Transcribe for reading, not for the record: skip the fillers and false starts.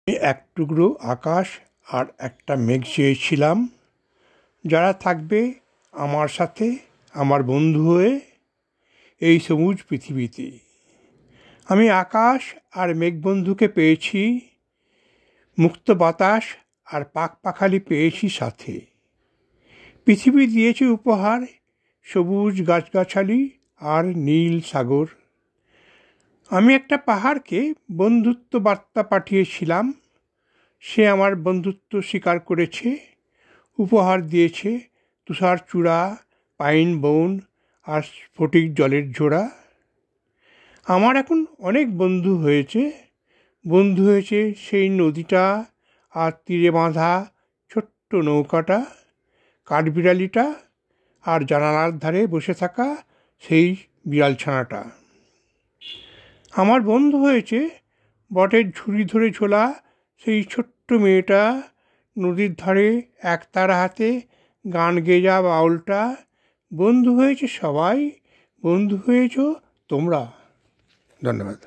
আমি এক টুকরো আকাশ আর একটা মেঘ চেয়েছিলাম, যারা থাকবে আমার সাথে, আমার বন্ধু হয়ে এই সবুজ পৃথিবীতে। আমি আকাশ আর মেঘবন্ধুকে পেয়েছি, মুক্ত বাতাস আর পাখপাখালি পেয়েছি সাথে। পৃথিবী দিয়েছে উপহার সবুজ গাছগাছালি আর নীল সাগর। আমি একটা পাহাড়কে বন্ধুত্ব বার্তা পাঠিয়েছিলাম, সে আমার বন্ধুত্ব স্বীকার করেছে, উপহার দিয়েছে তুষার চূড়া, পাইন বন আর স্ফটিক জলের ঝোড়া। আমার এখন অনেক বন্ধু হয়েছে সেই নদীটা আর তীরে বাঁধা ছোট্ট নৌকাটা, কাঠবিড়ালিটা আর জানালার ধারে বসে থাকা সেই বিড়াল ছানাটা। আমার বন্ধু হয়েছে বটের ঝুড়ি ধরে ঝোলা সেই ছোট্ট মেয়েটা, নদীর ধারে একতারা হাতে গান গেয়ে যাওয়া বাউলটা। বন্ধু হয়েছে সবাই, বন্ধু হয়েছ তোমরা। ধন্যবাদ।